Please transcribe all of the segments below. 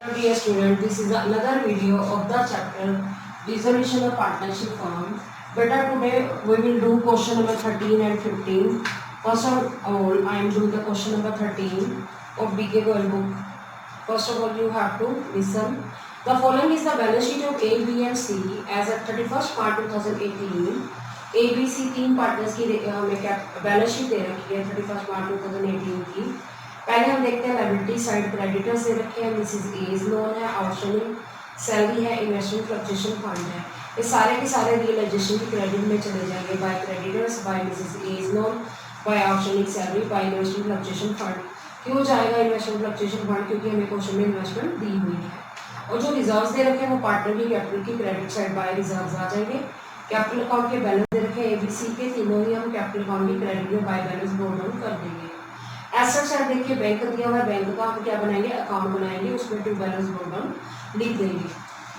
Dear student, this is another video of the chapter Dissolution of Partnership Firm. Better today we will do question number 13 and 15. First of all, I am doing the question number 13 of BK Girl book. First of all, you have to listen. The following is the balance sheet of A, B and C as at 31st March 2018. A, B, C तीन partners की हमें क्या balance sheet दे रखी है 31st मार्च 2018 की। पहले हम देखते हैं लायबिलिटी साइड, क्रेडिटर्स दे रखे हैं, मिसिस एज लोन है, आउटस्टैंडिंग सैलरी है, इन्वेस्टमेंट फ्लक्चुएशन फंड है। ये सारे के सारे रियलाइजेशन की क्रेडिट में चले जाएंगे by creditors, by Mrs A's loan, by outstanding salary, by investment fluctuation fund. क्यों जाएगा इन्वेस्टमेंट फ्लक्चुएशन फंड? क्योंकि हमें क्वेश्चन में इन्वेस्टमेंट दी हुई है। और जो रिजर्व्स दे रखे हैं वो पार्टनर की कैपिटल की क्रेडिट साइड बाय रिजर्व्स आ जाएंगे। कैपिटल अकाउंट के बैलेंस दे रखे हैं एबीसी के, तीनों ही हम कैपिटल अकाउंट की क्रेडिट में बाय बैलेंस ब्रोड डाउन कर देंगे। एसेट साइड देखिए बैंक दिया हुआ है, बैंक का हम क्या बनाएंगे, अकाउंट बनाएंगे, उसमें टू बैलेंस ब्रोड डाउन लिख देंगे।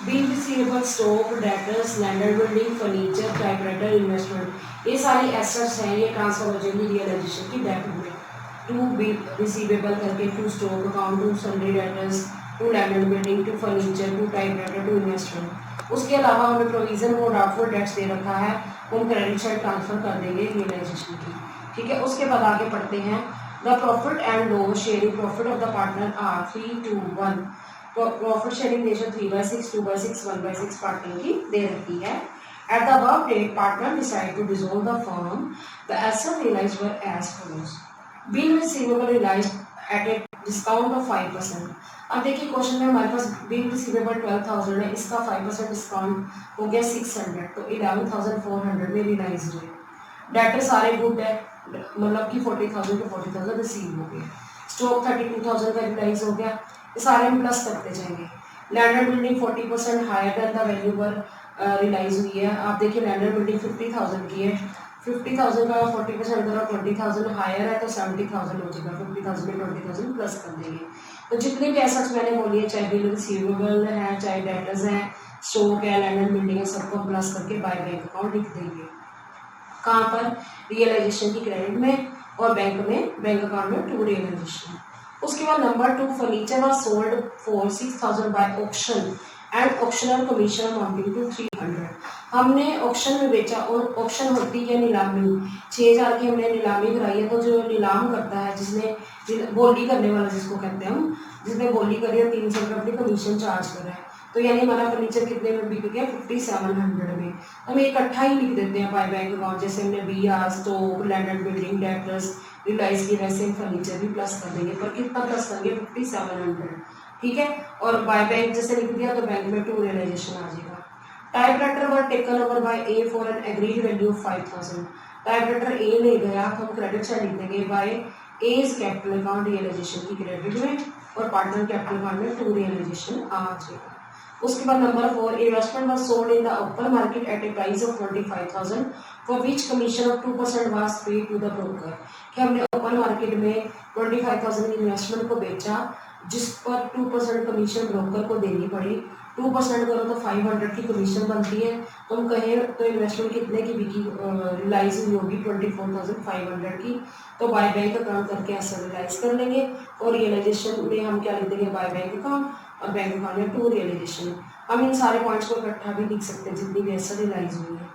Bill receivable, stock, debtors, land building, furniture, typewriter, investment, ये सारी एसेट्स हैं, ये ट्रांसफर हो जाएंगी रियलाइजेशन की डेट में। टू बिल रिसीवेबल करके to stock account, to sundry debtors, to land building, to furniture, to typewriter, to investment. उसके अलावा हमें प्रोविजन और डाउटफुल डेट्स दे रखा है, हम क्रेडिट साइड ट्रांसफर कर देंगे रियलाइजेशन की। ठीक है, उसके बाद आगे पढ़ते हैं। The profit and loss sharing profit of the partner are 3:1। Profit sharing ratio 3/6, 2/6, 1/6 partner की दे रखी है। At the above date partner decide to dissolve the firm. The asset realised were as follows. Bill receivable realised at a discount of 5%। अब देखिए question में हमारे पास bill receivable 12,000 है, इसका 5% डिस्काउंट हो गया 600, तो 11,400 में रियलाइज हुए। डेटर सारे गुड है, मतलब कि 40,000 to 40,000 रिसीव हो गए। स्टॉक 32,000 का रियलाइज हो गया, ये सारे हम प्लस करते जाएंगे। Land and building 40% higher than the value पर रियलाइज हुई है। आप देखिए लैंड एंड बिल्डिंग 50,000 की है, 50,000 का 40% करो 20,000 हायर है तो 70,000 हो जाएगा। 50,000 में 20,000 प्लस कर देंगे। तो जितने भी एसेट्स मैंने बोली है, चाहे बिल रिसीवेबल है, चाहे डेटर्स हैं, स्टॉक है, लैंड एंड बिल्डिंग है, सबको प्लस करके बाय बैंक अकाउंट लिख देंगे। कहाँ पर? रियलाइजेशन की क्रेडिट में, और बैंक में, बैंक अकाउंट में टू रियलाइजेशन। उसके बाद number 2, furniture was sold for 6,000 by auction and auctioneer commission amounting to 300। हमने ऑक्शन में बेचा, और ऑक्शन होती है नीलामी। 6,000 की हमने नीलामी कराई है, तो जो नीलाम करता है, जिसने बोली करने वाला जिसको कहते हैं हम, जिसने बोली करी है 300 रुपये अपनी कमीशन चार्ज कर रहा है। तो यानी हमारा फर्नीचर कितने में बिक गया? 5,700 में। हम इकट्ठा ही लिख देते हैं बाय बैंक अकाउंट, जैसे हमने BR, stock, land and building, debtors realise की, वैसे फर्नीचर भी प्लस कर देंगे। पर कितना प्लस करेंगे? 5,700। ठीक है, और बाय बैंक जैसे लिख दिया तो बैंक में टू रियलाइजेशन आ जाएगा। Typewriter were taken over by A for an agreed value of 5,000। Typewriter A ले गया तो हम क्रेडिट साइड लिख देंगे by A's capital account realisation की क्रेडिट में, और पार्टनर कैपिटल अकाउंट में टू रियलाइजेशन आ जाएगा। उसके बाद number 4, investment was sold in the open market at a price of 25,000 for which commission of 2% was paid to the broker. कि हमने ओपन मार्केट में 25,000 की इन्वेस्टमेंट को बेचा, जिस पर 2% कमीशन ब्रोकर को देनी पड़ी। 2% करो तो 500 की कमीशन बनती है, तो हम कहें तो इन्वेस्टमेंट कितने की बिकी रियलाइज हुई होगी? 24,500 की। तो बाय बैंक अकाउंट करके ऐसा रियलाइज कर लेंगे, और रियलाइजेशन में हम क्या लिख देंगे? बाय बैंक अकाउंट, और बैंक अकाउंट में टू रियलाइजेशन। हम इन सारे पॉइंट्स को इकट्ठा भी लिख सकते हैं जितनी भी ऐसा रियलाइज हुई है।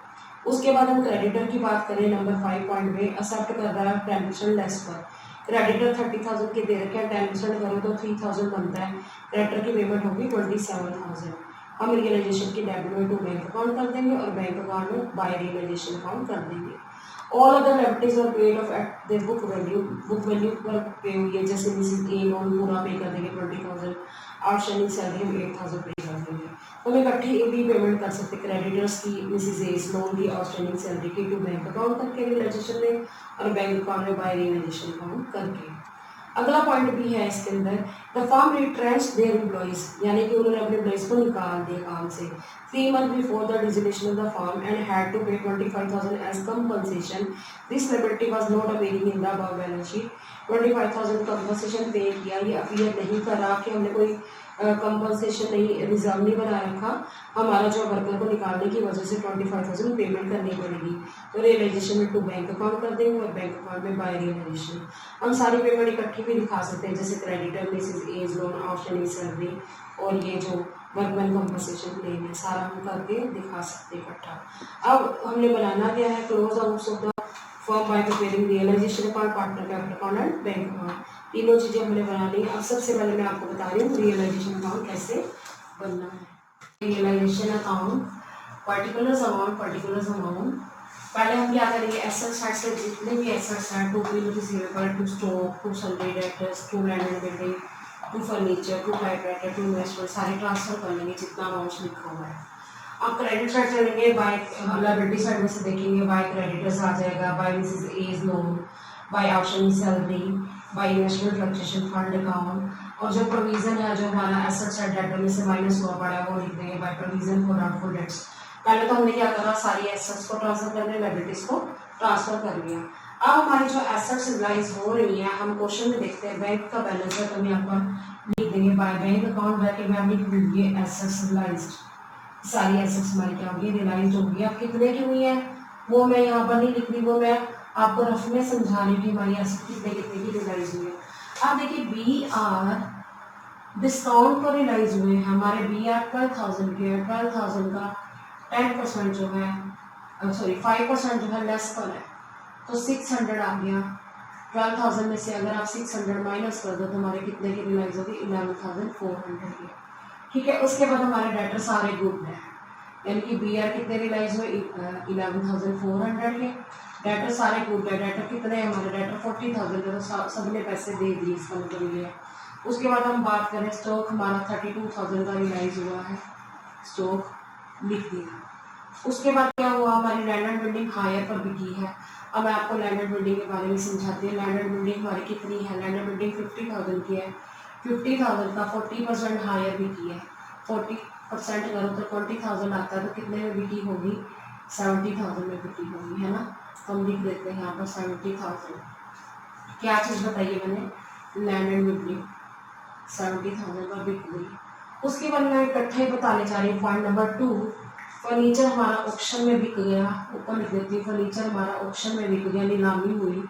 उसके बाद हम क्रेडिटर की बात करें, नंबर 5 पॉइंट में एक्सेप्ट कर रहा है 10% लेस पर। क्रेडिटर 30,000 के दे रखे हैं, 10% करो तो 3,000 बनता है। क्रेडिटर की पेमेंट होगी 27,000। हम रियलाइजेशन की डेबिट में टू बैंक अकाउंट कर देंगे, और बैंक अकाउंट में बाय रियलाइजेशन अकाउंट कर देंगे। All other liabilities are paid off at the book value. Book value पर पे हुई है, जैसे मिसिस ए लोन पूरा पे कर देंगे 20,000, आउटस्टैंडिंग सैलरी हम 8,000 पे कर देंगे। तो हम इकट्ठी भी पेमेंट कर सकते क्रेडिटर्स की, मिसिस ए लोन की, आउटस्टैंडिंग सैलरी की, टू बैंक अकाउंट करके रियलाइजेशन में, और बैंक अकाउंट में बाय रियलाइजेशन अकाउंट करके। अगला पॉइंट भी है इसके अंदर, the firm retrench their employees, यानी कि उन्होंने अपने एम्प्लॉइज को निकाल दिया काम से 3 months before the dissolution of the firm and had to pay 25,000 as compensation. This liability was not appearing in the above balance sheet. 25,000 compensation pay किया, ये अपीयर नहीं कर रहा कि हमने कोई कंपनसेशन नहीं, रिजर्व नहीं बना रखा, हमारा जो वर्कर को निकालने की वजह से 25,000 पेमेंट करनी पड़ेगी। तो रियलाइजेशन में टू बैंक अकाउंट कर देंगे और बैंक अकाउंट में बाय रियलाइजेशन। हम सारी पेमेंट इकट्ठी भी दिखा सकते हैं, जैसे creditor, Mrs A's loan, outstanding salary और ये जो वर्कमैन कंपनसेशन क्लेम है, सारा हम करके दिखा सकते हैं इकट्ठा। अब हमने बनाना क्या है, close out of the firm by preparing realisation account, partner capital account and bank account. तीनों चीज़ें हमने बना ली। अब सबसे पहले मैं आपको बता रही हूँ रियलाइजेशन अकाउंट कैसे बनना है। रियलाइजेशन अकाउंट, पर्टिकुलर्स अमाउंट, पहले हम क्या करेंगे, एसेट साइड से जितने भी एसेट्स हैं, to bill receivable, to stock, to sundry debtors, to land and building, to furniture, to typewriter, to investment, सारे ट्रांसफर कर लेंगे जितना अमाउंट लिखा हुआ है। आप क्रेडिट साइड चलेंगे, बाय लायबिलिटी साइड में से देखेंगे, बाय क्रेडिटर्स आ जाएगा, by Mrs A's loan, by outstanding salary, by investment fluctuation fund account, और जो प्रोविजन है जो हमारा एसेट साइड डेटर में से माइनस हुआ पड़ा है वो लिख देंगे by provision for doubtful debts. पहले तो हमने क्या करा, सारी एसेट्स को ट्रांसफर करने, लायबिलिटीज को ट्रांसफर कर लिया। अब हमारी जो एसेट्स रियलाइज हो रही है, हम क्वेश्चन में देखते हैं बैंक का बैलेंस है, तो हम यहाँ पर लिख देंगे बाय बैंक अकाउंट, ब्रैकेट में हम लिख देंगे एसेट्स रियलाइज्ड। सारी एसेट्स हमारी क्या होगी, रियलाइज होगी। अब कितने की हुई है वो मैं यहाँ पर नहीं लिख रही, वो मैं आपको रफ में समझा रही हूँ हमारी एसेट कितने कितने की रियलाइज हुई है। अब देखिए बी आर डिस्काउंट पर रियलाइज हुए हैं हमारे, बी आर 12,000 के, 12,000 का 10% जो है, सॉरी 5% जो है लेस पर है, तो 600 आ गया। 12,000 में से अगर आप 600 माइनस कर दो तो हमारे कितने की रियलाइज होगी, 11,400 की। ठीक है, उसके बाद हमारे डेटर सारे ग्रुप हैं, यानी कि बी आर कितने रियलाइज हुए, 11,400 के। डेटर सारे ग्रुप है, डेटर कितने हैं हमारे, डेटर 40,000 के, तो सबने पैसे दे दिए, इसका मतलब ये है। उसके बाद हम बात करें स्टॉक, हमारा 32,000 का रियलाइज हुआ है, स्टॉक लिख दिया। उसके बाद क्या हुआ, हमारी लैंड एंड बिल्डिंग हायर पर बिकी है। अब मैं आपको लैंड एंड बिल्डिंग के बारे में समझाती हूँ। लैंड एंड बिल्डिंग हमारी कितनी है, लैंड एंड बिल्डिंग 50,000 की है, 50,000 का 40% हायर बिकी है। 40% करो तो 20,000 आता है, तो कितने में बिकी होगी, 70,000 में बिकी होगी, है ना। तो हम लिख देते हैं यहाँ पर 70,000। क्या चीज़ बताइए मैंने, लैंड एंड बिल्डिंग 70,000 पर बिक गई। उसके बाद मैं इकट्ठे बताने जा रही हूँ। पॉइंट नंबर 2, फर्नीचर हमारा ऑक्शन में बिक गया, ऊपर लिख देती हूँ, फर्नीचर हमारा ऑक्शन में बिक गया, नीलामी हुई,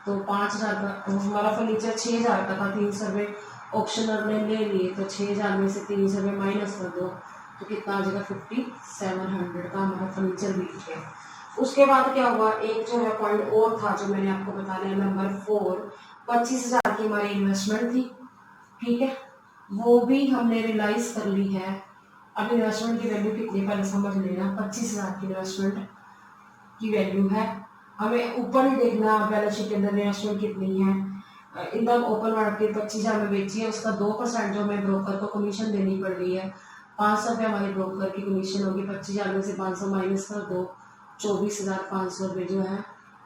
तो 5,000 का हमारा फर्नीचर 6,000 का था, 300 रुपये ऑक्शनर ने ले लिए, तो 6,000 में से 300 रुपये माइनस कर दो तो कितना आ जाएगा, 5,700 का हमारा फर्नीचर बिक गया। उसके बाद क्या हुआ, एक जो है पॉइंट और था जो मैंने आपको बताया, नंबर 4, 25,000 की हमारी इन्वेस्टमेंट थी, ठीक है, वो भी हमने रियलाइज कर ली है। अब इन्वेस्टमेंट की वैल्यू कितनी पहले समझ लेना, 25,000 की इन्वेस्टमेंट की वैल्यू है। हमें ऊपर ही देखना बैलेंस शीट के अंदर इन्वेस्टमेंट कितनी है। एकदम ओपन मार्केट 25,000 में बेची है, उसका 2% जो हमें ब्रोकर को कमीशन देनी पड़ रही है, 500 रुपये हमारी ब्रोकर की कमीशन होगी। 25,000 में से 500 माइनस कर दो, 24,500 रुपये जो है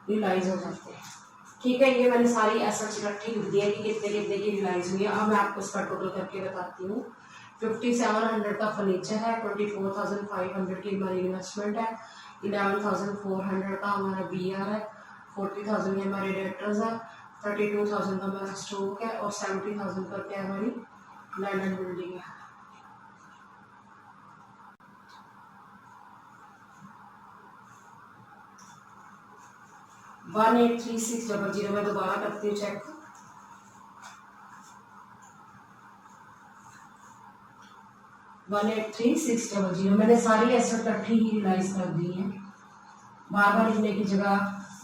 रियलाइज हो जाते हैं। ठीक है, ये मैंने सारी एसेट्स इकट्ठी लिख दी है कि कितने कितने की रियलाइज हुई है। अब मैं आपको इसका टोटल करके बताती हूँ। 5,700 का फर्नीचर है, 24,500 की हमारी इन्वेस्टमेंट है, 11,400 का हमारा बी आर है, 40,000 के हमारे डेटर्स है, 32,000 का हमारा स्टॉक है, और 70,000 का क्या हमारी लैंड एंड बिल्डिंग है। वन 1,836,000 मैं दोबारा करती हूँ चेक। 1,836,000 मैंने सारी एसेट इकट्ठी ही रियलाइज कर दी है। बार बार लिखने की जगह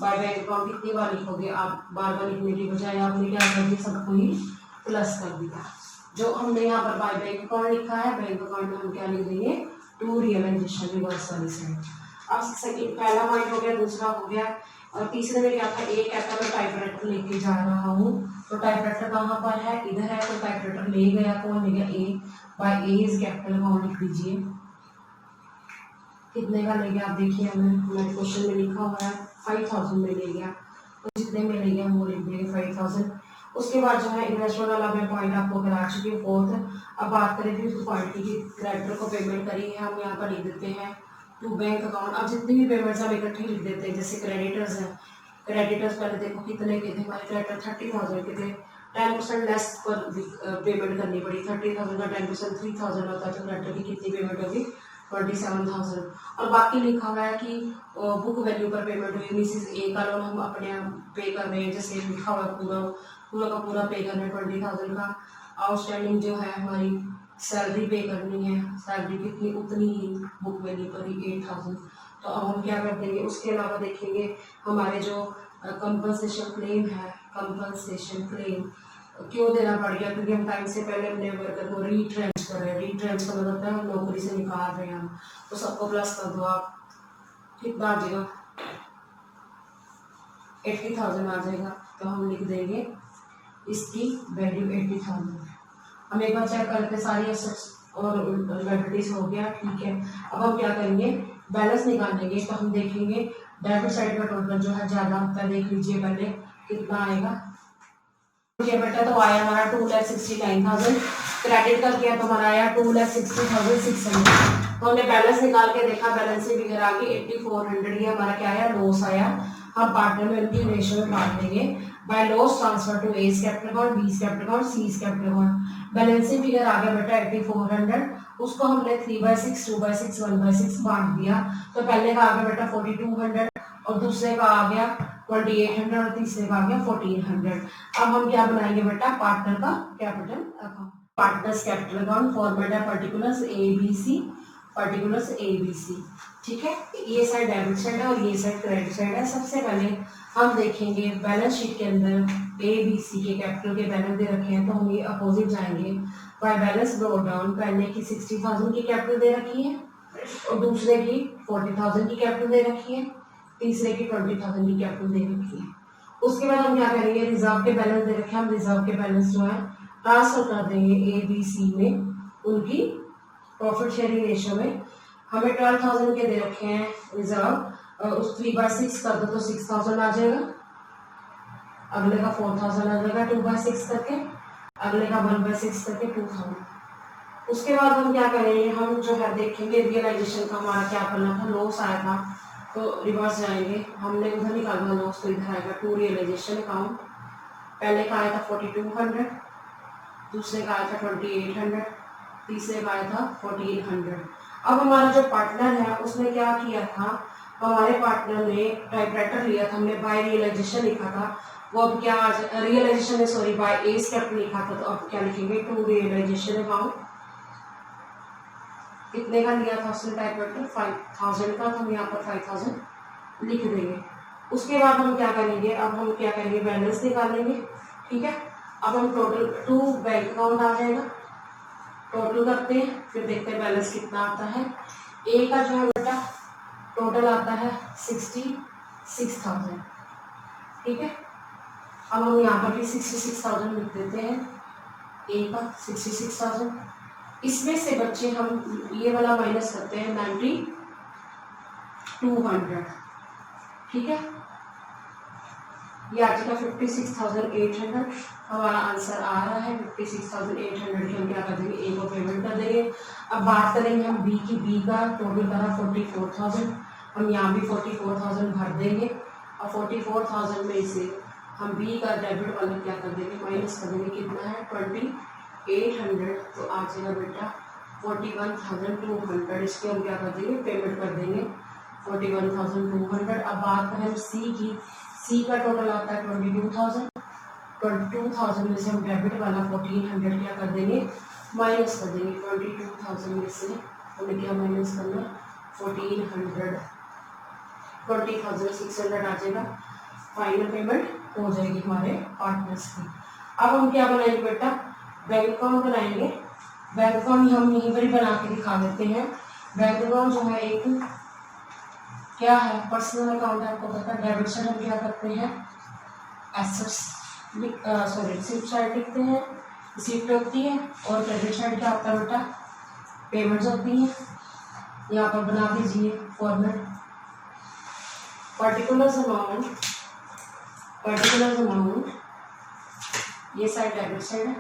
बाय बैंक अकाउंट कितनी बार लिखोगे आप, बार बार लिखने की बजाय आपने क्या कर दिया, सबको ही प्लस कर दिया। जो हमने यहाँ पर बाय बैंक अकाउंट लिखा है, बैंक अकाउंट में हम क्या लिख देंगे, टू रियलाइजेशन रिवर्स वाली साइड। अब सेकंड पहला पॉइंट हो गया, दूसरा हो गया, और तीसरे में क्या था, एक कहता मैं टाइपराइटर लेके जा रहा हूँ, तो टाइपराइटर कहाँ पर है, इधर है, तो टाइपराइटर ले गया, कौन ले गया, A, by A is capital amount लिख दीजिए। कितने का ले गया आप देखिए, हमारे क्वेश्चन में लिखा हुआ है 5,000 में ले गया, तो जितने में ले गया वो लिख देंगे 5,000। उसके बाद जो है इन्वेस्टमेंट वाला मैं पॉइंट आपको करा चुकी हूँ 4th। अब बात करें फिर पॉइंट की, क्रेडिटर को पेमेंट करी है, हम यहाँ पर लिख देते हैं टू बैंक अकाउंट। अब जितनी भी पेमेंट्स हम इकट्ठी लिख देते हैं, जैसे क्रेडिटर्स हैं, क्रेडिटर्स पहले देखो कितने के थे हमारे क्रेडिटर, 30,000 के थे, 10% लेस पर पेमेंट करनी पड़ी। 30,000 का 10% 3,000 होता है, तो क्रेडिटर की कितनी पेमेंट होगी? 27,000। और बाकी लिखा हुआ है कि बुक वैल्यू पर पेमेंट हुई, मिसिस ए का लोन हम अपने पे कर रहे हैं, जैसे लिखा हुआ है पूरा पूरा का पूरा पे करना है 20,000 का। आउटस्टैंडिंग जो है हमारी सैलरी पे करनी है, सैलरी कितनी उतनी ही बुक वैल्यू पर ही 8,000। तो अब हम क्या कर देंगे, उसके अलावा देखेंगे हमारे जो कंपनसेशन क्लेम है, कंपनसेशन क्लेम क्यों देना पड़ गया? क्योंकि हम टाइम से पहले अपने वर्कर को रीट्रेंच कर रहे हैं। रीट्रेंच का मतलब होता है हम नौकरी से निकाल रहे हैं हम, तो सबको प्लस कर दो आप, कितना आ जाएगा? 80,000 आ जाएगा। तो हम लिख देंगे इसकी वैल्यू 80,000। हम एक बार चेक करते सारी एसेट्स और लायबिलिटीज हो गया, ठीक है। अब हम क्या करेंगे, बैलेंस निकालेंगे। तो हम देखेंगे डेबिट साइड का टोटल जो है ज़्यादा होता है, देख लीजिए पहले कितना आएगा। ये बेटा तो आया हमारा 2,69,000, क्रेडिट का किया तो हमारा आया 2,60,600। तो हमने बैलेंस निकाल के देखा, बैलेंस से फिगर आ गई 8,400। ये हमारा क्या आया? लॉस आया। हम पार्टनर में उनकी रेशियो में बांट देंगे by loss transfer to A's capital account, B's capital account, C's capital account. Balancing figure आ गया बेटा 8,400, उसको हमने 3/6, 2/6, 1/6 बांट दिया। तो पहले का आ गया बेटा 4,200 और दूसरे का आ गया 2,800 और तीसरे का आ गया 1,400। अब हम क्या बनाएंगे बेटा? पार्टनर का capital account, partners capital account. Format है particulars A B C, particulars A B C, ठीक है। ये साइड डेबिट साइड है और ये साइड क्रेडिट साइड है। सबसे पहले हम देखेंगे बैलेंस शीट के अंदर ए बी सी के कैपिटल के बैलेंस दे रखे हैं, तो हम ये अपोजिट जाएंगे। बाय बैलेंस ब्रोट डाउन, पहले की 60,000 की कैपिटल दे रखी है और दूसरे की 40,000 की कैपिटल दे रखी है, तीसरे की 20,000 की कैपिटल दे रखी है। उसके बाद हम क्या करेंगे, रिजर्व के बैलेंस दे रखे हैं, हम रिजर्व के बैलेंस जो है ट्रांसफर कर देंगे ए बी सी में, उनकी प्रॉफिट शेयरिंग रेशियो में। हमें 12,000 के दे रखे हैं रिजर्व, उस 3/6 कर दो तो 6,000 आ जाएगा, अगले का 4,000 आ जाएगा 2/6 करके, अगले का 1/6 करके 2,000। उसके बाद हम क्या करेंगे, हम जो है देखेंगे रियलाइजेशन का हमारा क्या करना था, लॉस आया था तो रिवर्स जाएंगे, हमने उधर निकालना लॉस, तो इधर आएगा टू रियलाइजेशन अकाउंट। पहले का आया था 4,200, दूसरे का आया था 2,800, तीसरे का आया था 1,400। अब हमारा जो पार्टनर है उसने क्या किया था, हमारे पार्टनर ने टाइपराइटर लिया था, हमने बाय रियलाइजेशन लिखा था, वो अब क्या रियलाइजेशन में सॉरी बाय एस कैपिटल लिखा था, तो अब क्या लिखेंगे टू रियलाइजेशन अकाउंट। कितने का लिया था उसने टाइपराइटर? 5,000 का, तो हम यहाँ पर 5,000 लिख देंगे। उसके बाद हम क्या करेंगे, अब हम क्या करेंगे, बैलेंस निकालेंगे, ठीक है। अब हम टोटल टू बैंक अकाउंट आ जाएगा, टोटल करते हैं, फिर देखते हैं बैलेंस कितना आता है। ए का जो है बेटा टोटल आता है 66,000, ठीक है। अब हम यहाँ पर भी 66,000 लिख देते हैं, ए का 66,000। इसमें से बच्चे हम ये वाला माइनस करते हैं 9,200, ठीक है। ये आ जाएगा 56,800, हमारा आंसर आ रहा है 56,800 की। हम क्या कर देंगे, ए को पेमेंट कर देंगे। अब बात करेंगे हम बी की, बी का टोटल करा 44,000, हम यहाँ भी 44,000 भर देंगे और 44,000 में से हम बी का डेबिट वाला क्या कर देंगे, माइनस कर देंगे, कितना है 2,800, तो आ जाएगा बेटा 41,200। इसके हम क्या कर देंगे, पेमेंट कर देंगे 41,200। अब बात करें सी की, सी का टोटल आता है 22,000, 22,000 में से हम डेबिट वाला 1,400 क्या कर देंगे, माइनस कर देंगे। 22,000 में से हमें क्या माइनस करना, 1,400, 20,600 आ जाएगा। फाइनल पेमेंट हो जाएगी हमारे पार्टनर्स की। अब हम क्या बनाएंगे बेटा, बैंक अकाउंट बनाएंगे। बैंक अकाउंट हम यहीं पर ही बना के दिखा देते हैं। बैंक अकाउंट जो है एक क्या है, पर्सनल अकाउंट है, आपको पता है। डेबिट साइड हम क्या करते हैं, एसेट्स सॉरी रिसीप्ट साइड लिखते हैं, रिसीप्ट होती है, और क्रेडिट साइड क्या होता है बेटा, पेमेंट्स होती हैं। यहाँ पर बना दीजिए format, particulars amount, particulars amount, ये साइड डेबिट साइड है,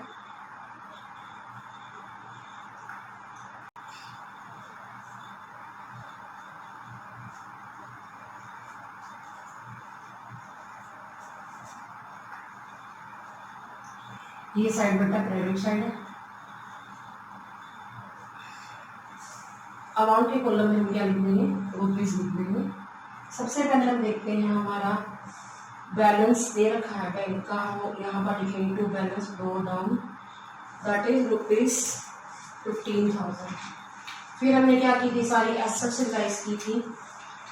ये साइड बेटा क्रेडिट साइड है। अमाउंट के कॉलम में हम क्या लिख देंगे, रुपीज लिख देंगे। सबसे पहले हम देखते हैं हमारा बैलेंस दे रखा है बैंक का, हम यहाँ पर लिखेंगे to balance draw down that is ₹15,000। फिर हमने क्या की थी, सारी एसेट्स रियलाइज की थी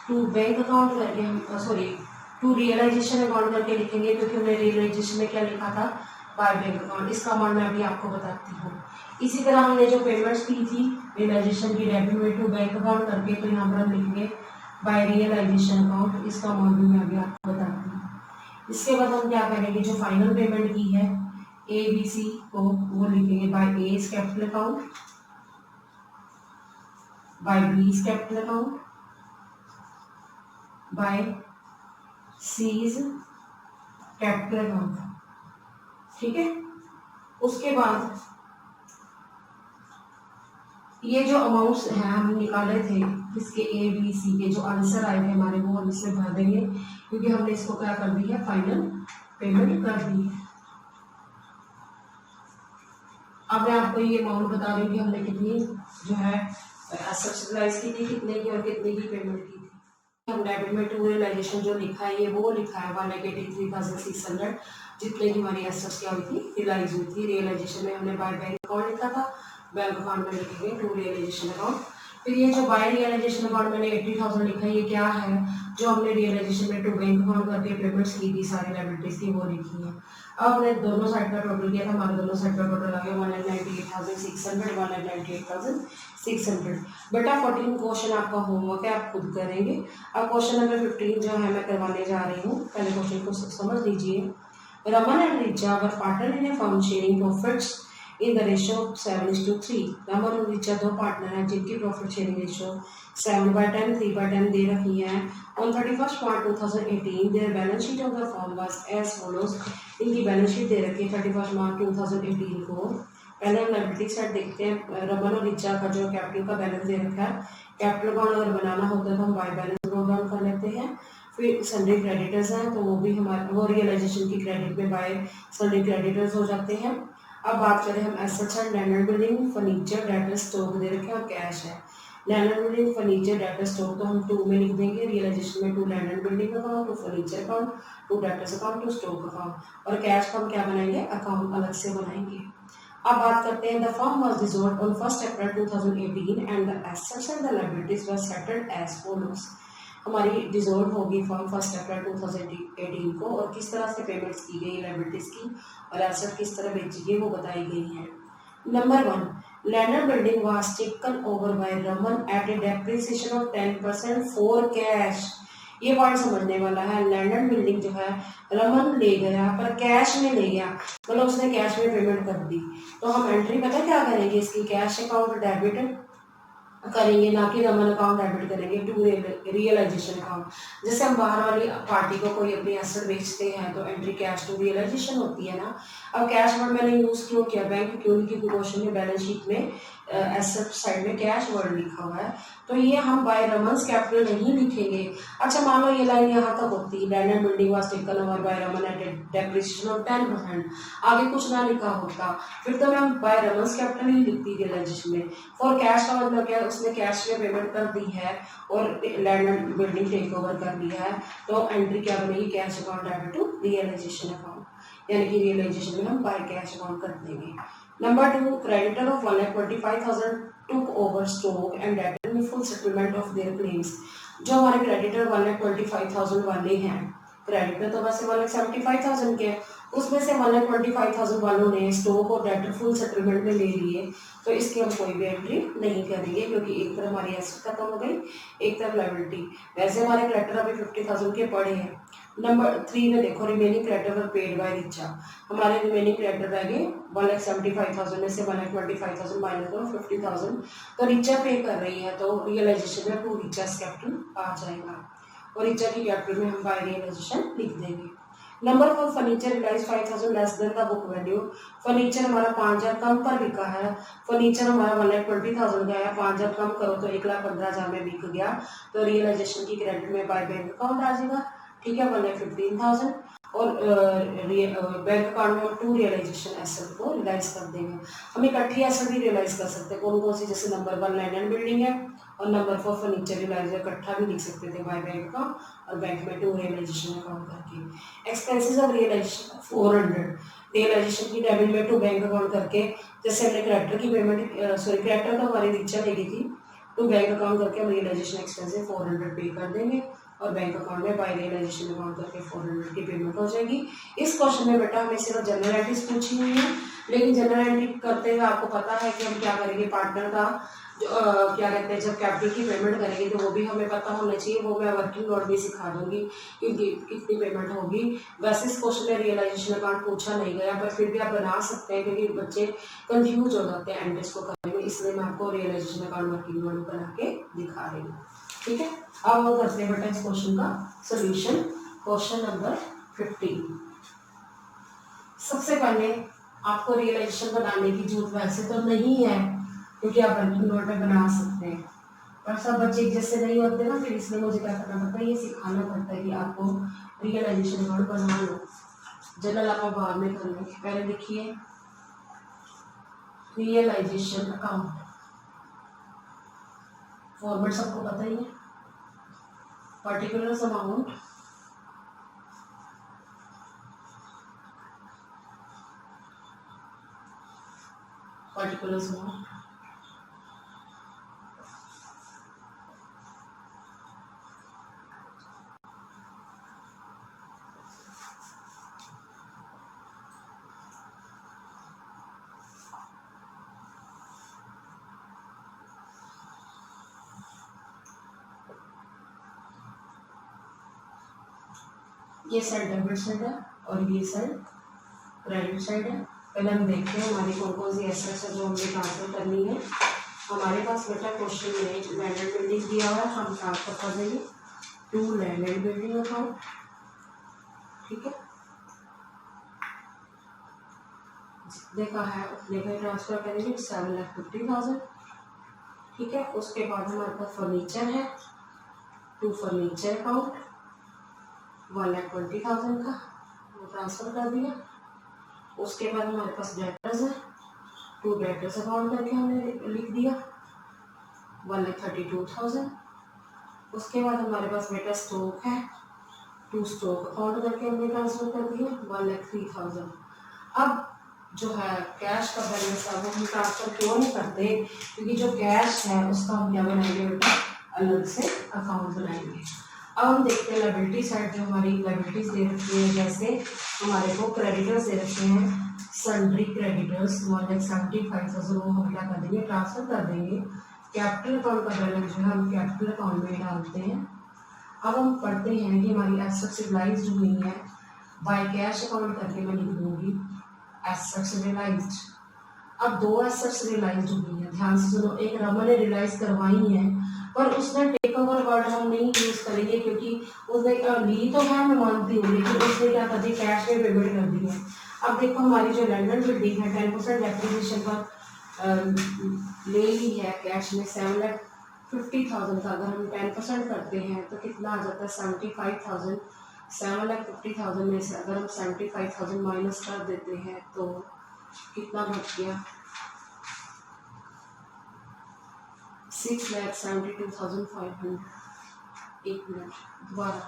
टू बैंक अकाउंट करके, हम सॉरी टू रियलाइजेशन अकाउंट करके लिखेंगे, क्योंकि हमने रियलाइजेशन में क्या लिखा था, बाय बैंक अकाउंट। इसका अमाउंट मैं अभी आपको बताती हूँ। इसी तरह हमने जो पेमेंट्स की थी रियलाइजेशन की डेबिट में टू बैंक अकाउंट करके, तो यहाँ पर हम लिखेंगे बाय रियलाइजेशन अकाउंट। इसका अमाउंट भी मैं अभी आपको बताती हूँ। इसके बाद हम क्या करेंगे, जो फाइनल पेमेंट की है ABC को, वो लिखेंगे by A's capital account, by B's capital account, by C's capital account. ठीक है। उसके बाद ये जो अमाउंट्स हैं हम निकाले थे इसके ABC के, जो आंसर आए थे हमारे, वो हम इसमें भर देंगे, क्योंकि हमने इसको क्या कर दी है, फाइनल पेमेंट कर दी है। अब मैं आपको ये अमाउंट बता रही हूँ कि हमने कितनी जो है सब्सिडाइज की थी, कितने की और कितने की पेमेंट की थी। हम डेबिट में टू रियलाइजेशन जो लिखा है, ये वो लिखा है 183,600, जितने की हमारी एसेट्स क्या हुई थी, रियलाइज हुई थी। रियलाइजेशन में हमने बाय बैंक अकाउंट लिखा था, बैंक अकाउंट में लिखेंगे टू रियलाइजेशन अकाउंट। फिर ये जो बाय रियलाइजेशन अकाउंट मैंने 80,000 लिखा है, ये क्या है, जो हमने रियलाइजेशन में टू बैंक अकाउंट करके पेमेंट्स की थी, सारी लायबिलिटीज की, वो लिखी है। अब हमने दोनों साइड का टोटल किया था, हमारे दोनों साइड का टोटल आ गया 198,600, 198,600। बेटा 14 क्वेश्चन आपका होमवर्क है, आप खुद करेंगे। अब क्वेश्चन नंबर 15 जो है मैं करवाने जा रही हूँ। पहले क्वेश्चन को समझ लीजिए। Raman and Richa were partner in A firm sharing profits in the ratio 7:3। Raman और रिचा दो पार्टनर हैं जिनकी प्रॉफिट शेयरिंग रेशियो 7/10 3/10 दे रखी है। On 31st March 2018 their balance sheet of the firm was as follows. इनकी बैलेंस शीट दे रखी है 31 मार्च 2018 को। पहले हम लायबिलिटी साइड देखते हैं। रमन और रिचा का जो कैपिटल का बैलेंस दे रखा है, कैपिटल अकाउंट अगर बनाना होता है तो हम बाय बैलेंस ड्रॉ डाउन कर लेते हैं। फिर सन्डे क्रेडिटर्स हैं, तो वो भी हमारे वो रियलाइजेशन की क्रेडिट में बाय सन्डे क्रेडिटर्स हो जाते हैं। अब बात करें हम assets and land building, furniture, data stock दे रखे हैं और कैश है। Land and building, furniture, data stock तो हम 2 में लिख देंगे। रियलाइजेशन में to land and building account, to furniture account, to data account, to stock account. और कैश का हम क्या बनाएंगे, अकाउंट अलग से बनाएंगे। अब बात करते हैं the firm was dissolved on 1 April 2018 and the assets and the liabilities were settled as follows. हमारी डिसॉल्व होगी फर्म 1 अप्रैल 2018 को, और किस तरह से पेमेंट्स की गई लायबिलिटीज की और एसेट किस तरह बेची गई वो बताई गई है। Number 1, land and building was taken over by Raman at a depreciation of 10% for cash. ये पॉइंट समझने वाला है। लैंड एंड बिल्डिंग जो है रमन ले गया पर कैश में ले गया, मतलब उसने कैश में पेमेंट कर दी। तो हम एंट्री पता क्या करेंगे इसकी, कैश अकाउंट डेबिट करेंगे, ना कि रमन अकाउंट डेबिट करेंगे टू रियलाइजेशन अकाउंट। जैसे हम बाहर वाली पार्टी को कोई अपनी एसेट बेचते हैं तो एंट्री कैश टू रियलाइजेशन होती है ना। अब कैश वर्ड मैंने यूज क्यों किया, बैंक क्यों लिखी, क्योंकि क्वेश्चन में बैलेंस शीट में एसेट साइड में कैश वर्ड लिखा हुआ है, तो ये हम बाय रमन्स कैपिटल नहीं लिखेंगे। अच्छा मान लो ये लाइन यहाँ तक होती, land and building was taken over by Raman at depreciation of 10%, आगे कुछ ना लिखा होता, फिर तो मैं बाय रमन्स कैपिटल ही लिखती रियलाइजेशन में। फॉर कैश का मतलब क्या, उसने कैश में पेमेंट कर दी है और land and building take over कर लिया है, तो एंट्री क्या बनेगी, cash account debit to realisation account, यानी कि रियलाइजेशन में हम बाय कैश अकाउंट कर देंगे। Number 2, creditor of 1,25,000 took over stock and debtor में full settlement of their claims। जो हमारे क्रेडिटर 1,25,000 वाले हैं, क्रेडिटर तो वैसे 1,75,000 के, उसमें से 1,25,000 वालों ने स्टॉक और डेटर फुल सेटलमेंट में ले लिए, तो इसकी हम कोई भी एंट्री नहीं करेंगे, क्योंकि एक तरफ हमारी एसेट खत्म हो गई, एक तरफ लायबिलिटी। वैसे हमारे क्रेडिटर अभी 50,000 के पड़े हैं। नंबर 3 में देखो, remaining creditor were paid by Richa. हमारे रिमेनिंग क्रेडिटर रह गए 1,75,000 में से 1,25,000 माइनस करो 50,000, तो रिचा पे कर रही है, तो रियलाइजेशन में टू रिचा's कैपिटल आ जाएगा, और रिचा की कैपिटल में हम बाय रियलाइजेशन लिख देंगे। Number 4, furniture realise 5,000 less than the book value. Furniture हमारा 5,000 कम पर बिका है, फर्नीचर हमारा 1,20,000 का है, 5,000 कम करो तो 1,15,000 में बिक गया, तो रियलाइजेशन की क्रेडिट में बाय बैंक अकाउंट आ जाएगा। ठीक है, 1,15,000। और बैंक अकाउंट में 2 रियलाइजेशन एसेट को रियलाइज कर देंगे। हम इकट्ठी एसेट भी रियलाइज कर सकते हैं, कौन कौन सी, जैसे नंबर 1 लैंड एंड बिल्डिंग है और नंबर 4 फर्नीचर रियलाइज, इकट्ठा भी लिख सकते थे बाय बैंक अकाउंट और बैंक में 2 रियलाइजेशन अकाउंट करके। एक्सपेंसेस ऑफ रियलाइजेशन 400, रियलाइजेशन की डेबिट में 2 बैंक अकाउंट करके, जैसे हमने करेक्टर की पेमेंट करेक्टर तो हमारी रीचा ले गई थी, तो बैंक अकाउंट करके हम रियलाइजेशन एक्सपेंसेस 400 पे कर देंगे और बैंक अकाउंट में बाय रियलाइजेशन अकाउंट करके 400 की पेमेंट हो जाएगी। इस क्वेश्चन में बेटा हमें सिर्फ जनरल एंट्रीज पूछी हुई है, लेकिन जनरल एंट्री करते हुए आपको पता है कि हम क्या करेंगे, पार्टनर का जो क्या कहते हैं, जब कैपिटल की पेमेंट करेंगे तो वो भी हमें पता होना चाहिए, वो मैं वर्किंग नोट भी सिखा दूंगी कि कितनी पेमेंट होगी। वैसे इस क्वेश्चन में रियलाइजेशन अकाउंट पूछा नहीं गया, पर फिर भी आप बना सकते हैं क्योंकि बच्चे कंफ्यूज हो जाते हैं एंट्रीज को करने में, इसलिए मैं आपको रियलाइजेशन अकाउंट वर्किंग नोट बना के दिखा रही हूँ। ठीक है, अब हम करते हैं बेटा इस क्वेश्चन का सोल्यूशन। Question number 15। सबसे पहले आपको रियलाइजेशन बनाने की जरूरत वैसे तो नहीं है क्योंकि आप वर्किंग नोट में बना सकते हैं, पर सब बच्चे एक जैसे नहीं होते ना, फिर इसलिए मुझे क्या करना पड़ता है, ये सिखाना पड़ता है कि आपको रियलाइजेशन अकाउंट बना लो। जनरल आप बाद में कर लेंगे, पहले लिखिए रियलाइजेशन अकाउंट। फॉर्मेट सबको पता ही है, पर्टिकुलर अमाउंट ये साइड डेबिट साइड है और ये साइड क्रेडिट साइड है। पहले हम देखते हैं हमारी कौन कौन सी एसेट्स है जो हमें ट्रांसफर करनी है। हमारे पास बेटा क्वेश्चन में लैंड एंड बिल्डिंग दिया हुआ है, हम ट्रांसफर कर देंगे to land and building account. ठीक है, देखा है उतने का ट्रांसफर करेंगे 7,50,000। ठीक है, उसके बाद हमारे पास फर्नीचर है, टू फर्नीचर अकाउंट 1,20,000 का वो ट्रांसफर कर दिया। उसके बाद हमारे पास डेटर्स है, टू डेटर्स अकाउंट करके हमने लिख दिया 1,32,000। उसके बाद हमारे पास बेटा स्टॉक है, टू स्टॉक अकाउंट करके हमने ट्रांसफर कर दिया 1,03,000। अब जो है कैश का बैलेंस है वो हम ट्रांसफर क्यों नहीं करते, क्योंकि जो कैश है उसका हम क्या बनाएंगे बेटा, अलग से अकाउंट बनाएंगे। अब हम देखते हैं लायबिलिटी साइड, जो हमारी लायबिलिटीज दे रखी है, जैसे हमारे को क्रेडिटर्स दे रखे हैं, सन्ड्री क्रेडिटर्स 1,75,000, वो हम क्या कर देंगे, ट्रांसफर कर देंगे। कैपिटल अकाउंट का बैलेंस जो है हम कैपिटल अकाउंट में डालते हैं। अब हम पढ़ते हैं कि हमारी एसेट्स रियलाइज हुई है, बाय कैश अकाउंट करके मैं लिख दूंगी एसेट्स रियलाइज्ड। अब 2 एसेट्स रियलाइज हुई है, ध्यान से सुनो, एक रमन ने रियलाइज करवाई है पर उसने टेक ओवर वर्ड हम नहीं यूज करेंगे क्योंकि उसने ली तो है, मैं मानती हूँ, लेकिन उसने क्या कर दी, कैश में पेमेंट कर दी है। अब देखो हमारी जो लैंड एंड बिल्डिंग है 10% डेप्रिसिएशन पर ले ली है कैश में 7,50,000 का। अगर हम 10% करते हैं तो कितना आ जाता है 75,000। 7,50,000 में से अगर हम 75,000 माइनस कर देते हैं तो कितना बच गया, 6,72,500। एक मिनट दोबारा,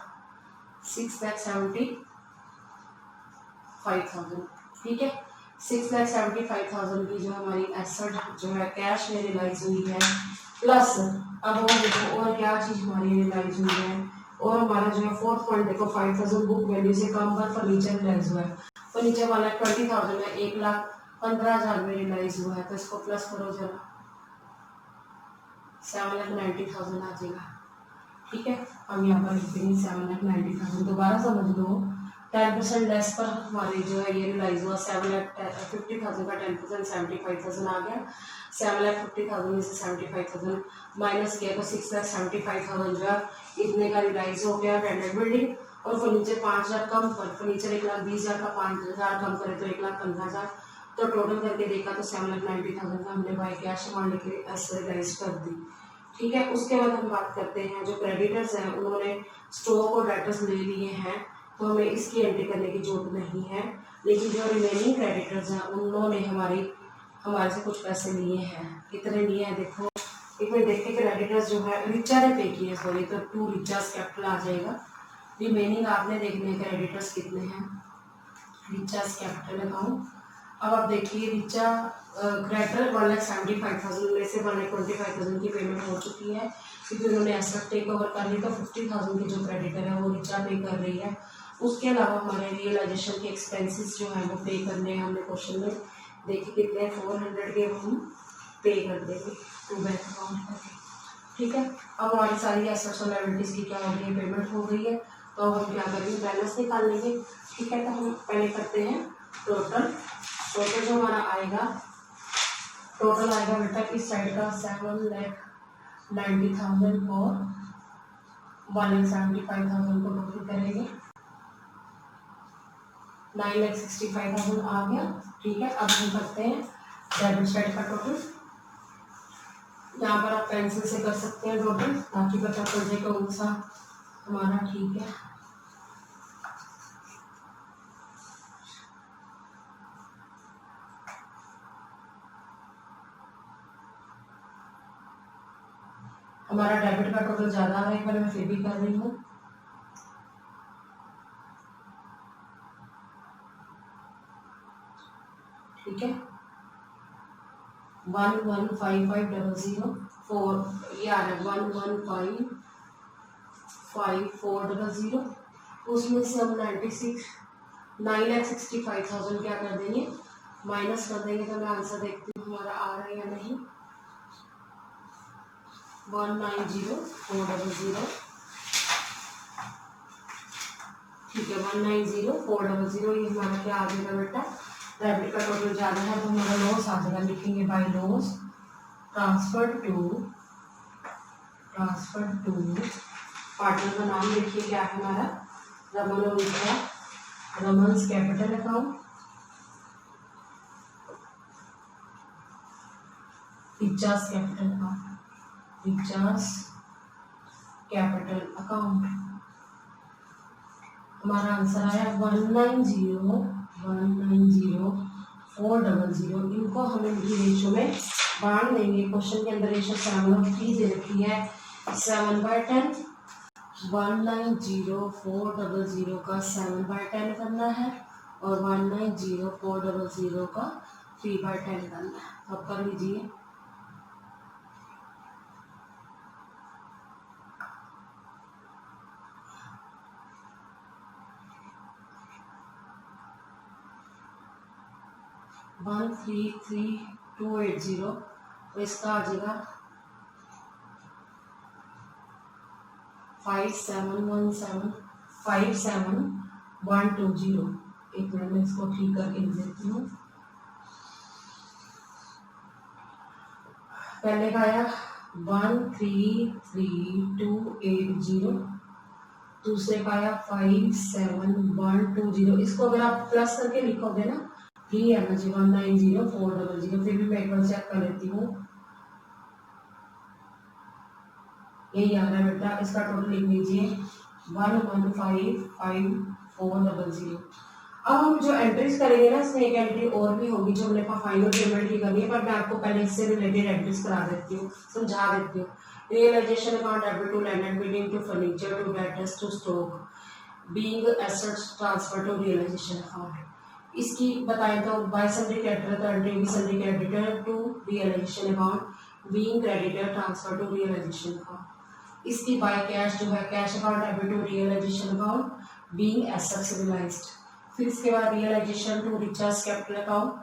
6,75,000। ठीक है, 6,75,000 की जो हमारी एसेट जो है कैश में रियलाइज हुई है, प्लस अब और देखो और क्या चीज हमारी रियलाइज हुई है, और हमारा जो है फोर्थ पॉइंट देखो 5,000 बुक वैल्यू से कम पर फर्नीचर रियलाइज हुआ है। फर्नीचर वाला 20,000 है, 1,15,000 में रियलाइज हुआ है, तो इसको प्लस करो जरा, 7,90,000 आ जाएगा। ठीक है, हम यहाँ पर लिख देंगे 7,90,000। दोबारा समझ लो, 10% लेस पर हमारे जो है ये रियलाइज हुआ 7,50,000 का 10% 75,000 आ गया। 7,50,000 में से 75,000 माइनस किया तो 6,75,000 जो है इतने का रियलाइज हो गया ब्रांडेड बिल्डिंग। और फर्नीचर 5,000 कम पर, फर्नीचर 1,20,000 का 5,000 कम करे तो 1,15,000, तो टोटल करके देखा तो 7,90,000 का हमने बाय कैश अमाउंट लेके रियलाइज कर दी। ठीक है, उसके बाद हम बात करते हैं जो क्रेडिटर्स हैं, उन्होंने स्टॉक और डेटर्स ले लिए हैं तो हमें इसकी एंट्री करने की जरूरत नहीं है। लेकिन जो रिमेनिंग क्रेडिटर्स हैं उन्होंने हमारे से कुछ पैसे लिए हैं। कितने लिए हैं देखो, एक मिनट देखते हैं। क्रेडिटर्स जो है रिचा ने पे किए, सॉरी, तो टू रिचार्ज कैपिटल आ जाएगा। रिमेनिंग आपने देखने हैं क्रेडिटर्स कितने हैं, रिचार्ज कैपिटल अकाउंट। अब आप देखिए रिचा क्रेडिटर 1,75,000 में से 1,25,000 की पेमेंट हो चुकी है, क्योंकि उन्होंने एसेट टेक ओवर कर ली। तो 50,000 की जो क्रेडिटर है वो रिचा पे कर रही है। उसके अलावा हमारे रियलाइजेशन के एक्सपेंसेस जो है वो पे करने हैं हमने क्वेश्चन में। देखिए कितने 400 के हम पे कर देंगे टू बैंक अकाउंट करके। ठीक है, अब हमारी सारी एसेट्स और लायबिलिटीज की क्या हो गई, पेमेंट हो गई है। तो अब हम क्या करेंगे, बैलेंस निकाल लेंगे। ठीक है, तो हम पहले करते हैं टोटल जो हमारा आएगा, टोटल आएगा बेटा इस साइड का 7,90,000 और 1,75,000 को टोटल करेंगे, 9,65,000 आ गया। ठीक है, अब हम करते हैं डेबिट साइड का टोटल। यहाँ पर आप पेंसिल से कर सकते हैं टोटल, ताकि पता चल जाए कौन सा हमारा ठीक है। हमारा डेबिट का टोटल ज़्यादा आ रहा है, पर मैं फिर भी कर रही हूँ। ठीक है, 115500 ये आ रहा है 115540। उसमें से हम 9,65,000 क्या कर देंगे, माइनस कर देंगे। तो मैं आंसर देखती हूँ हमारा आ रहा है या नहीं। 1,90,400। ठीक है, 1,90,400 ये हमारा क्या आ जाएगा बेटा, डेबिट का टोटल ज़्यादा है तो हमारा लॉस आ जाएगा। लिखेंगे by loss transfer to partner का नाम देखिए क्या है हमारा, रमन और Mitra, Raman's capital account, Richa's capital account. हमारा आंसर आया 1,90,400। इनको हम इनकी रेशो में बांट देंगे। क्वेश्चन के अंदर रेशो 7/3 दे रखी है, 7/10। 1,90,400 का 7/10 करना है और 1,90,400 का 3/10 करना है। अब कर लीजिए। तो 1,33,280 तो इसका आ जाएगा 5,717,5,7,120। एक मिनट में इसको ठीक करके लिख देती हूँ। पहले का आया 1,33,280, दूसरे का आया 5,7,120। इसको अगर आप प्लस करके लिखोगे ना, ये आना चाहिए 1,90,400। फिर भी मैं एक बार चेक कर लेती हूँ, यही आ रहा है बेटा। इसका टोटल लिख लीजिए 1,15,5,400। अब हम जो एंट्रीज करेंगे ना, इसमें एक एंट्री और भी होगी जो हमने फाइनल पेमेंट की करनी है, पर मैं आपको पहले इससे रिलेटेड एंट्रीज करा देती हूँ, समझा देती हूँ। Realisation account debit to land and building to furniture to debtors to stock being assets transfer to realisation account. इसकी बताएं तो बाय सन्ड्री क्रेडिटर तो एंट्री भी sundry creditor to realisation account being creditor transfer to realisation account. इसकी by cash जो है cash account debit to realisation account being assets realised. फिर इसके बाद realisation to recharge capital account,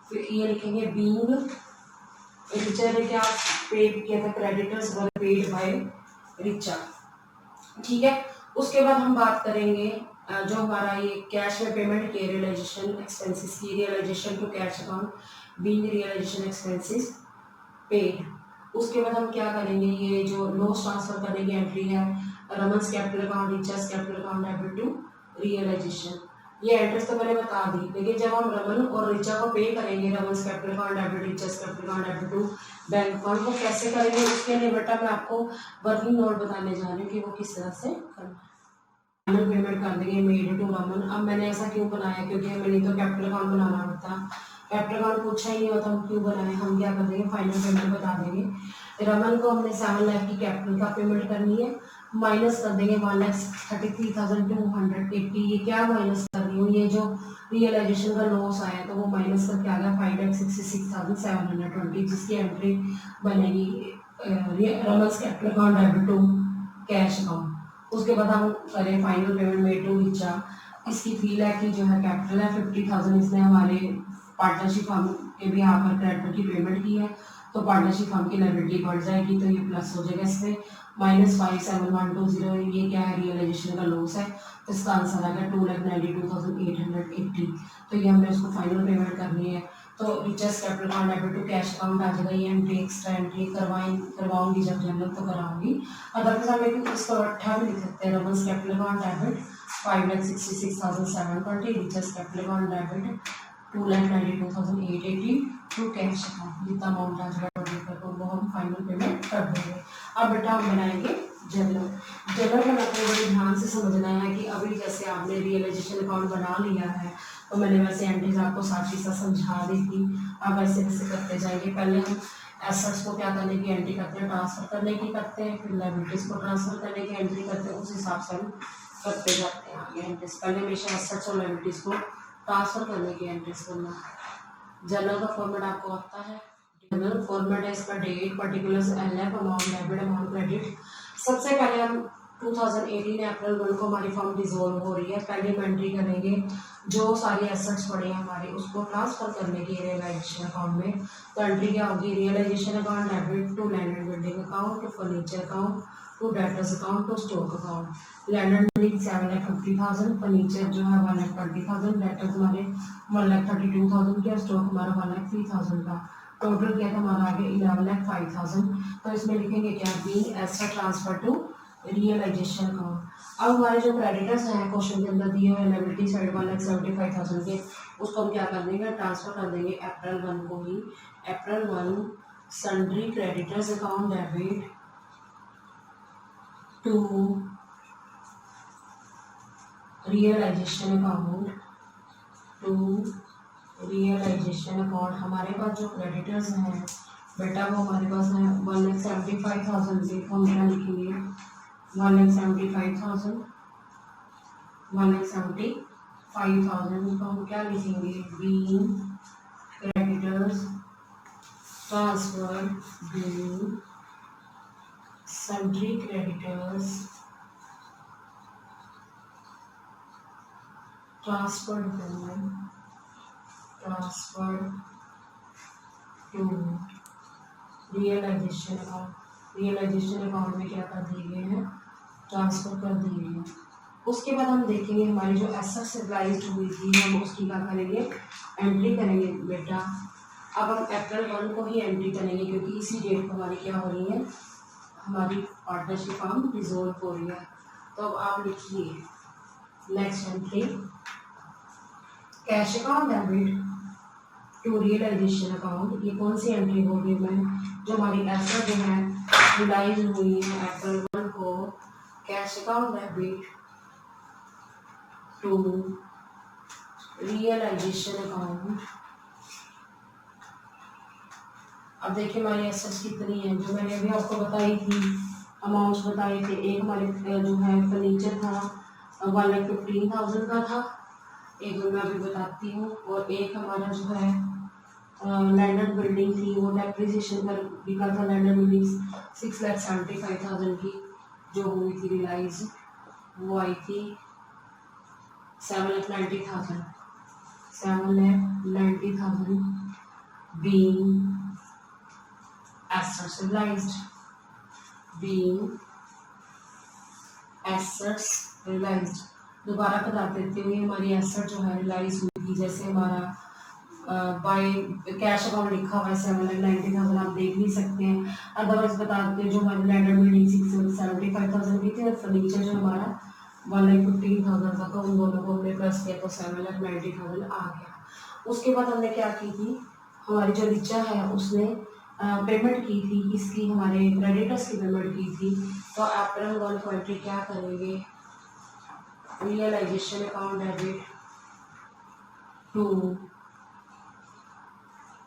फिर ये लिखेंगे बीइंग रिचा ने क्या पेड किया था, creditors were paid by Richa. ठीक है, उसके बाद हम बात करेंगे जो हमारा ये कैश में पेमेंट के रियलाइजेशन एक्सपेंसेस की, realisation to cash account being realisation expenses paid. उसके बाद हम क्या करेंगे, ये जो लॉस ट्रांसफर करने की एंट्री है Raman's capital account Richa's capital account debit to realisation. ये एड्रेस तो मैंने बता दी, लेकिन जब हम रमन और रिचा को पे करेंगे, Raman's capital account debit Richa's capital account debit to bank account, को कैसे करेंगे उसके लिए बेटा मैं आपको वर्किंग नोट बताने जा रही हूँ कि वो किस तरह से करना है। फाइनल पेमेंट कर देंगे मेड टू रमन। अब मैंने ऐसा क्यों बनाया, क्योंकि हमें नहीं तो कैपिटल अकाउंट बनाना होता, कैपिटल अकाउंट पूछा ही नहीं होता, हम क्यों बनाए। हम क्या कर देंगे, फाइनल पेमेंट बता देंगे। रमन को हमने 7 लाख की कैपिटल का पेमेंट करनी है, माइनस कर देंगे 1,33,280। ये क्या माइनस कर रही हूँ, ये जो रियलाइजेशन का लॉस आया तो वो माइनस करके आ गया 5,66,720, जिसकी एंट्री बनेगी Raman's capital account debit to cash account. उसके बाद हम करें final payment made to Richa. इसकी फी लैक की जो है कैपिटल है 50,000, इसने हमारे पार्टनरशिप फर्म के भी यहाँ पर क्रेडिटर की पेमेंट की है, तो पार्टनरशिप फर्म की लायबिलिटी बढ़ जाएगी, तो ये प्लस हो जाएगा इसमें -57120। ये क्या है, रियलाइजेशन का लॉस है, तो इसका आंसर आ गया 2,92,880। तो ये हमने उसको फाइनल पेमेंट करनी है। तो Richa's capital account debit to cash account आ जाएगा। ये एंट्री एक्स्ट्रा एंट्री करवाऊंगी जब जनरल तो कराऊंगी, अदरवाइज हम एक इसको अट्ठा भी लिख सकते हैं। Raman's capital account debit 5,66,720, Richa's capital account debit 2,92,880 to cash account. जितना अमाउंट आ जाएगा तो वो हम फाइनल पेमेंट कर देंगे। अब बेटा हम बनाएंगे जनरल। जनरल बनाते हुए बड़े ध्यान से समझना है कि अभी जैसे आपने रियलाइजेशन अकाउंट बना लिया है, तो मैंने वैसे एंट्रीज आपको साथ ही साथ समझा दी थी, आप ऐसे वैसे करते जाएंगे। पहले हम एसेट्स को क्या करने की एंट्री करते हैं, ट्रांसफर करने की करते हैं, फिर लायबिलिटीज को ट्रांसफर करने की एंट्री करते हैं, उस हिसाब से हम करते जाते हैं आगे एंट्रीज। पहले हमेशा एसेट्स और लायबिलिटीज को ट्रांसफर करने की एंट्रीज करना। जनरल का फॉर्मेट आपको आता है, जनरल फॉर्मेट है इसका date particulars LF amount debit amount credit. सबसे पहले हम 2018 अप्रैल 1 को हमारी फॉर्म डिसॉल्व हो रही है, पहले हम एंट्री करेंगे जो सारे एसेट्स पड़े हैं हमारे उसको ट्रांसफर करने की रियलाइजेशन अकाउंट में। तो एंट्री क्या होगी, realisation account debit to land and building account, to furniture account, to debtors account, to stock account. Land and building 7,50,000, furniture जो है 1,20,000, डेटर्स हमारे 1,32,000 के, स्टॉक हमारा 1,03,000 का। टोटल क्या था हमारा आगे 11,05,000। तो इसमें लिखेंगे क्या, be asset transfer to realisation account. अब हमारे जो क्रेडिटर्स हैं क्वेश्चन के अंदर दिए हुए लायबिलिटी साइड 1,75,000 के, उसको हम क्या कर देंगे, ट्रांसफर कर देंगे अप्रैल 1 को ही। April 1 sundry creditors account debit to realisation account, to realisation account. हमारे पास जो क्रेडिटर्स हैं बेटा वो हमारे पास है 1,75,000 के, हम क्या लिखेंगे 1,75,000, 1,75,000 को हम क्या लिखेंगे, being creditors transfer, being sundry creditors transferred to realisation account. Realisation account में क्या कर दिए गए हैं, ट्रांसफर कर दिए गए हैं। उसके बाद हम देखेंगे हमारी जो एसेट्स रियलाइज्ड हुई थी हम उसकी क्या करेंगे, एंट्री करेंगे बेटा। अब हम अप्रैल 1 को ही एंट्री करेंगे क्योंकि इसी डेट को हमारी क्या हो रही है, हमारी पार्टनरशिप फॉर्म डिसॉल्व हो रही है। तो अब आप लिखिए next entry, cash account debit to realisation account. ये कौन सी एंट्री हो रही है, जो हमारी एसेट जो है रियलाइज हुई है अप्रैल 1 को, cash account debit to realisation account. अब देखिए हमारी एसेट्स कितनी है, जो मैंने अभी आपको बताई थी, अमाउंट्स बताए थे। एक हमारे जो है फर्नीचर था 1,15,000 का था, एक मैं अभी बताती हूँ, और एक हमारा जो है लैंड एंड बिल्डिंग थी, वो डेप्रिसिएशन पर बिका था लैंड एंड बिल्डिंग 6,75,000 की, जो हुई थी रियलाइज, वो आई थी 7,90,000, 7,90,000 being assets realized, being assets realized। दोबारा बता देती हूँ, हमारी एसेट जो है रियलाइज हुई थी, जैसे हमारा बाय कैश अकाउंट लिखा हुआ है 7,90,000, आप देख नहीं सकते हैं। अदरवाइज बता देते हैं जो हमारी लैंड एंड बिल्डिंग 6,75,000 की थी, और फर्नीचर जो हमारा 1,15,000 था, तो उन दोनों को हमने प्लस किया तो 7,90,000 आ गया। उसके बाद हमने क्या की थी, हमारी जो रिचा है उसने पेमेंट की थी, इसकी हमारे क्रेडिटर्स की पेमेंट की थी। तो अप्रैल 1 को एंट्री क्या करेंगे, realization account debit to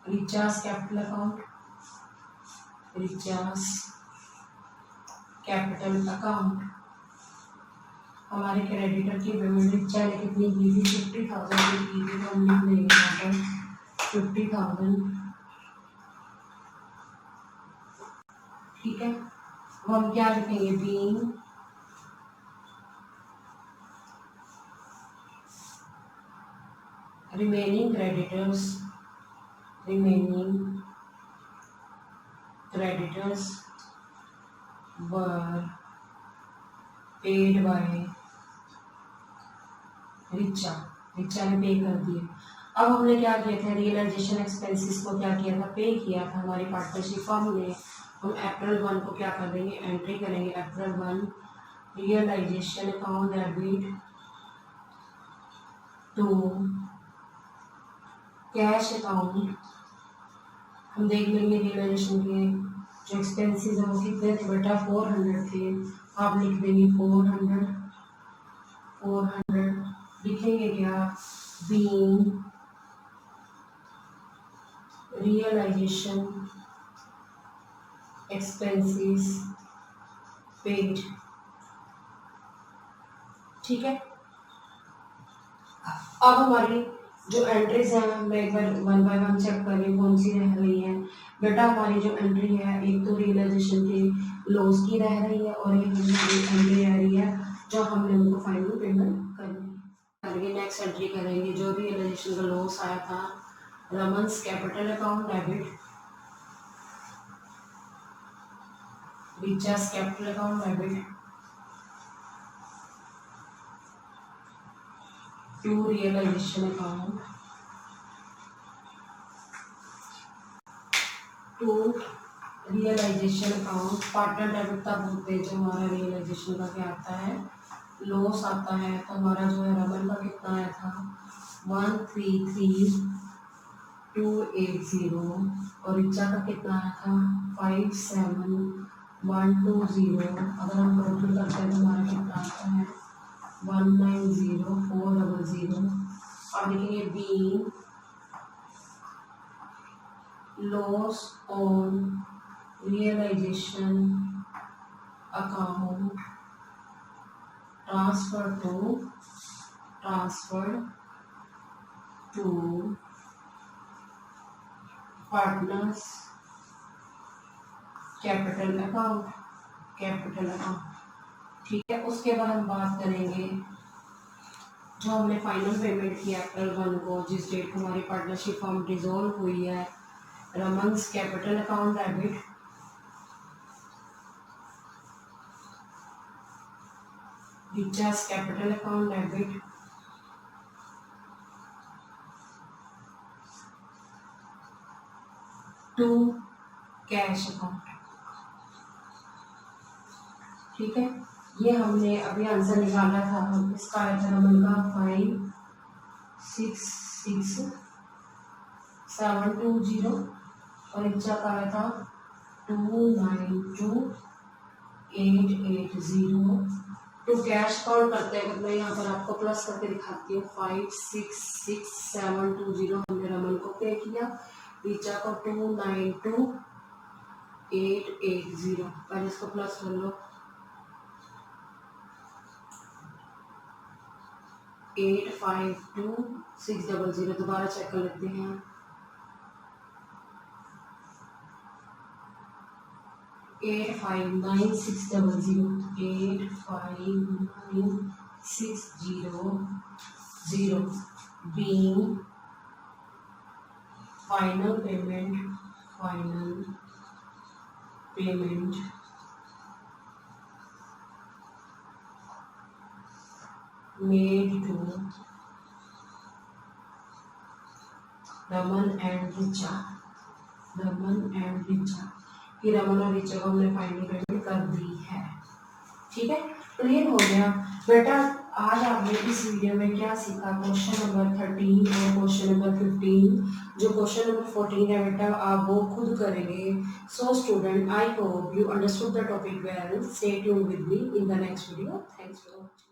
recharge capital account, recharge capital account. हमारे क्रेडिटर की पेमेंट रिचार्ज कितनी की थी, 50,000 की थी, तो हम लिख देंगे यहाँ पर 50,000। ठीक है, अब हम क्या लिखेंगे, being remaining creditors were paid by Richa ने पे कर दिए। अब हमने क्या किया था, रियलाइजेशन एक्सपेंसेस को क्या किया था, पे किया था हमारी पार्टनरशिप फर्म ने। हम अप्रैल 1 को क्या कर देंगे, एंट्री करेंगे April 1 realisation account debit to cash account. हम देख लेंगे रियलाइजेशन के जो एक्सपेंसेस हैं वो कितने थे बेटा, 400 थे। आप लिख देंगे 400 लिखेंगे क्या, बीइंग रियलाइजेशन एक्सपेंसेस पेड। ठीक है, अब हमारी जो एंट्रीज हैं हम एक बार 1 बाय 1 चेक करें कौन सी रह रही है। बेटा हमारी जो एंट्री है, एक तो रियलाइजेशन के लॉस की रह रही है और एक एंट्री रह रही है जो हमने उनको फाइनल पेमेंट करनी है। नेक्स्ट एंट्री करेंगे, जो रियलाइजेशन का लॉस आया था, Raman's capital account debit Richa's capital account debit to realisation account partner debit तब होते हैं जो हमारा रियलाइजेशन का क्या आता है, लॉस आता है। तो हमारा जो है रमन का कितना आया था, 133,280 और रिचा का कितना आया था, 57,120। अगर हम टोटल करते हैं तो हमारा कितना आता है, 190,400। अब लिखेंगे being loss on realisation account transfer to partners capital account. ठीक है, उसके बाद हम बात करेंगे जो हमने फाइनल पेमेंट किया अप्रैल 1 को, जिस डेट को हमारी पार्टनरशिप फॉर्म डिसॉल्व हुई है, Raman's capital account debit Richa's capital account debit to cash account. ठीक है, ये हमने अभी आंसर निकाला था, इसका आया था रमन का 566,720 और रिचा का आया था 292,880। तो कैश काउंट करते हैं, मैं यहाँ पर आपको प्लस करके दिखाती हूँ। 566,720 हमने रमन को पे किया, रिचा को 292,880। पहले इसको प्लस कर लो, 852,600। दोबारा चेक कर लेते हैं, 859,600 being final payment made to Raman and Richa कि रमन और रिचा को हमने फाइनल पेमेंट कर दी है। ठीक है, क्लियर हो गया बेटा। आज आपने इस वीडियो में क्या सीखा, क्वेश्चन नंबर 13 और क्वेश्चन नंबर 15। जो क्वेश्चन नंबर 14 है बेटा आप वो खुद करेंगे। So student, I hope you understood the topic well. Stay tuned with me in the next video. Thanks for watching.